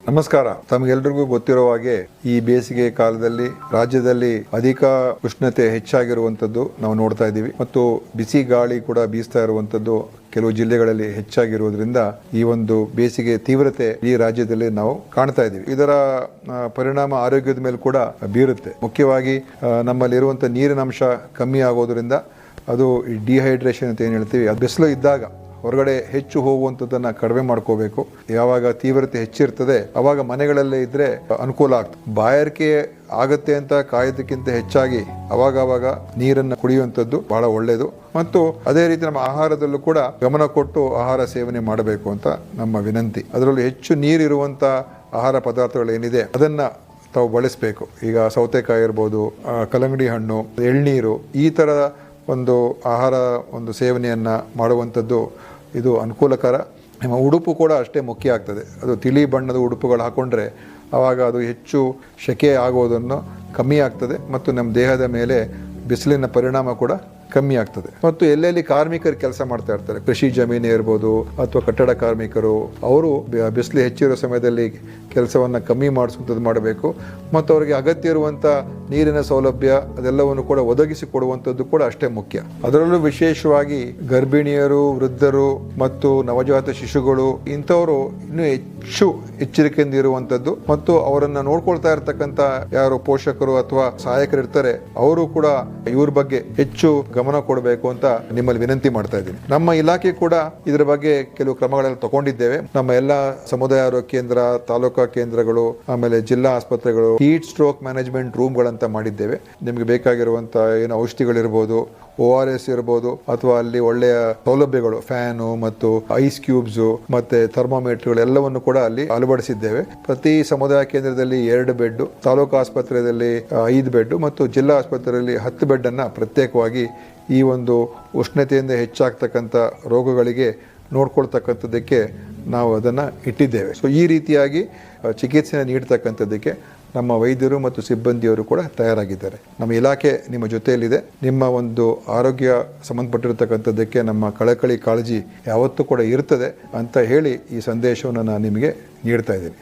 ನಮಸ್ಕಾರ. ತಮಗೆಲ್ಲರಿಗೂ ಗೊತ್ತಿರೋ ಹಾಗೆ ಈ ಬೇಸಿಗೆ ಕಾಲದಲ್ಲಿ ರಾಜ್ಯದಲ್ಲಿ ಅಧಿಕ ಉಷ್ಣತೆ ಹೆಚ್ಚಾಗಿರುವಂತದ್ದು ನಾವು ನೋಡ್ತಾ ಇದ್ದೀವಿ ಮತ್ತು ಬಿಸಿ ಗಾಳಿ ಕೂಡ ಬೀಸ್ತಾ ಇರುವಂತದ್ದು ಕೆಲವು ಜಿಲ್ಲೆಗಳಲ್ಲಿ ಹೆಚ್ಚಾಗಿರುವುದರಿಂದ ಈ ಒಂದು ಬೇಸಿಗೆ ತೀವ್ರತೆ ಈ ರಾಜ್ಯದಲ್ಲಿ ನಾವು ಕಾಣ್ತಾ ಇದ್ದೀವಿ. ಇದರ ಪರಿಣಾಮ ಆರೋಗ್ಯದ ಮೇಲೆ ಕೂಡ ಬೀರುತ್ತೆ. ಮುಖ್ಯವಾಗಿ ನಮ್ಮಲ್ಲಿರುವಂಥ ನೀರಿನ ಅಂಶ ಕಮ್ಮಿ ಆಗೋದ್ರಿಂದ ಅದು ಡಿಹೈಡ್ರೇಷನ್ ಅಂತ ಏನು ಹೇಳ್ತೀವಿ, ಅದು ಬಿಸಿಲು ಇದ್ದಾಗ ಹೊರಗಡೆ ಹೆಚ್ಚು ಹೋಗುವಂಥದ್ದನ್ನು ಕಡಿಮೆ ಮಾಡ್ಕೋಬೇಕು. ಯಾವಾಗ ತೀವ್ರತೆ ಹೆಚ್ಚಿರ್ತದೆ ಅವಾಗ ಮನೆಗಳಲ್ಲೇ ಇದ್ರೆ ಅನುಕೂಲ ಆಗ್ತದೆ. ಬಾಯಾರಿಕೆ ಆಗತ್ತೆ ಅಂತ ಕಾಯೋದಕ್ಕಿಂತ ಹೆಚ್ಚಾಗಿ ಅವಾಗ ನೀರನ್ನು ಕುಡಿಯುವಂಥದ್ದು ಬಹಳ ಒಳ್ಳೆಯದು. ಮತ್ತು ಅದೇ ರೀತಿ ನಮ್ಮ ಆಹಾರದಲ್ಲೂ ಕೂಡ ಗಮನ ಕೊಟ್ಟು ಆಹಾರ ಸೇವನೆ ಮಾಡಬೇಕು ಅಂತ ನಮ್ಮ ವಿನಂತಿ. ಅದರಲ್ಲೂ ಹೆಚ್ಚು ನೀರಿರುವಂಥ ಆಹಾರ ಪದಾರ್ಥಗಳೇನಿದೆ ಅದನ್ನ ತಾವು ಬಳಸಬೇಕು. ಈಗ ಸೌತೆಕಾಯಿ ಇರ್ಬೋದು, ಕಲ್ಲಂಗಡಿ ಹಣ್ಣು, ಎಳ್ನೀರು, ಈ ಥರ ಒಂದು ಆಹಾರ ಒಂದು ಸೇವನೆಯನ್ನು ಮಾಡುವಂಥದ್ದು ಇದು ಅನುಕೂಲಕರ. ನಮ್ಮ ಉಡುಪು ಕೂಡ ಅಷ್ಟೇ ಮುಖ್ಯ ಆಗ್ತದೆ. ಅದು ತಿಳಿ ಬಣ್ಣದ ಉಡುಪುಗಳು ಹಾಕೊಂಡ್ರೆ ಆವಾಗ ಅದು ಹೆಚ್ಚು ಸೆಕೆ ಆಗೋದನ್ನು ಕಮ್ಮಿ ಆಗ್ತದೆ ಮತ್ತು ನಮ್ಮ ದೇಹದ ಮೇಲೆ ಬಿಸಿಲಿನ ಪರಿಣಾಮ ಕೂಡ ಕಮ್ಮಿ ಆಗ್ತದೆ. ಮತ್ತು ಎಲ್ಲೆಲ್ಲಿ ಕಾರ್ಮಿಕರು ಕೆಲಸ ಮಾಡ್ತಾ ಇರ್ತಾರೆ, ಕೃಷಿ ಜಮೀನು ಇರ್ಬೋದು ಅಥವಾ ಕಟ್ಟಡ ಕಾರ್ಮಿಕರು, ಅವರು ಬಿಸಿಲು ಹೆಚ್ಚಿರೋ ಸಮಯದಲ್ಲಿ ಕೆಲಸವನ್ನು ಕಮ್ಮಿ ಮಾಡಿಸುವಂಥದ್ದು ಮಾಡಬೇಕು. ಮತ್ತು ಅವರಿಗೆ ಅಗತ್ಯ ಇರುವಂಥ ನೀರಿನ ಸೌಲಭ್ಯ ಅದೆಲ್ಲವನ್ನು ಕೂಡ ಒದಗಿಸಿ ಕೊಡುವಂಥದ್ದು ಕೂಡ ಅಷ್ಟೇ ಮುಖ್ಯ. ಅದರಲ್ಲೂ ವಿಶೇಷವಾಗಿ ಗರ್ಭಿಣಿಯರು, ವೃದ್ಧರು ಮತ್ತು ನವಜಾತ ಶಿಶುಗಳು ಇಂಥವರು ಇನ್ನೂ ಹೆಚ್ಚು ಎಚ್ಚರಿಕೆಯಿಂದ ಇರುವಂಥದ್ದು ಮತ್ತು ಅವರನ್ನು ನೋಡ್ಕೊಳ್ತಾ ಇರ್ತಕ್ಕಂಥ ಯಾರು ಪೋಷಕರು ಅಥವಾ ಸಹಾಯಕರು ಇರ್ತಾರೆ ಅವರು ಕೂಡ ಇವ್ರ ಬಗ್ಗೆ ಹೆಚ್ಚು ಗಮನ ಕೊಡಬೇಕು ಅಂತ ನಿಮ್ಮಲ್ಲಿ ವಿನಂತಿ ಮಾಡ್ತಾ ಇದ್ದೀನಿ. ನಮ್ಮ ಇಲಾಖೆ ಕೂಡ ಇದರ ಬಗ್ಗೆ ಕೆಲವು ಕ್ರಮಗಳನ್ನು ತಗೊಂಡಿದ್ದೇವೆ. ನಮ್ಮ ಎಲ್ಲ ಸಮುದಾಯ ಆರೋಗ್ಯ ಕೇಂದ್ರ, ತಾಲೂಕಾ ಕೇಂದ್ರಗಳು, ಆಮೇಲೆ ಜಿಲ್ಲಾ ಆಸ್ಪತ್ರೆಗಳು ಹೀಟ್ ಸ್ಟ್ರೋಕ್ ಮ್ಯಾನೇಜ್ಮೆಂಟ್ ರೂಮ್ಗಳಂತ ಮಾಡಿದ್ದೇವೆ. ನಿಮಗೆ ಬೇಕಾಗಿರುವಂತ ಏನು ಔಷಧಿಗಳಿರ್ಬೋದು, ORS ಇರ್ಬೋದು, ಅಥವಾ ಅಲ್ಲಿ ಒಳ್ಳೆಯ ಸೌಲಭ್ಯಗಳು, ಫ್ಯಾನು ಮತ್ತು ಐಸ್ ಕ್ಯೂಬ್ಸ್ ಮತ್ತೆ ಥರ್ಮೋಮೀಟರ್ಗಳು ಎಲ್ಲವನ್ನು ಕೂಡ ಅಲ್ಲಿ ಅಳವಡಿಸಿದ್ದೇವೆ. ಪ್ರತಿ ಸಮುದಾಯ ಕೇಂದ್ರದಲ್ಲಿ 2 ಬೆಡ್, ತಾಲೂಕು ಆಸ್ಪತ್ರೆಯಲ್ಲಿ 5 ಬೆಡ್ ಮತ್ತು ಜಿಲ್ಲಾ ಆಸ್ಪತ್ರೆಯಲ್ಲಿ 10 ಬೆಡ್ ಅನ್ನ ಪ್ರತ್ಯೇಕವಾಗಿ ಈ ಒಂದು ಉಷ್ಣತೆಯಿಂದ ಹೆಚ್ಚಾಗ್ತಕ್ಕಂಥ ರೋಗಗಳಿಗೆ ನೋಡ್ಕೊಳ್ತಕ್ಕಂಥದ್ದಕ್ಕೆ ನಾವು ಅದನ್ನು ಇಟ್ಟಿದ್ದೇವೆ. ಸೊ ಈ ರೀತಿಯಾಗಿ ಚಿಕಿತ್ಸೆ ನೀಡ್ತಕ್ಕಂಥದ್ದಕ್ಕೆ ನಮ್ಮ ವೈದ್ಯರು ಮತ್ತು ಸಿಬ್ಬಂದಿಯವರು ಕೂಡ ತಯಾರಾಗಿದ್ದಾರೆ. ನಮ್ಮ ಇಲಾಖೆ ನಿಮ್ಮ ಜೊತೆಯಲ್ಲಿದೆ. ನಿಮ್ಮ ಒಂದು ಆರೋಗ್ಯ ಸಂಬಂಧಪಟ್ಟಿರತಕ್ಕಂಥದ್ದಕ್ಕೆ ನಮ್ಮ ಕಳಕಳಿ ಕಾಳಜಿ ಯಾವತ್ತೂ ಕೂಡ ಇರ್ತದೆ ಅಂತ ಹೇಳಿ ಈ ಸಂದೇಶವನ್ನು ನಾನು ನಿಮಗೆ ನೀಡ್ತಾ ಇದ್ದೀನಿ.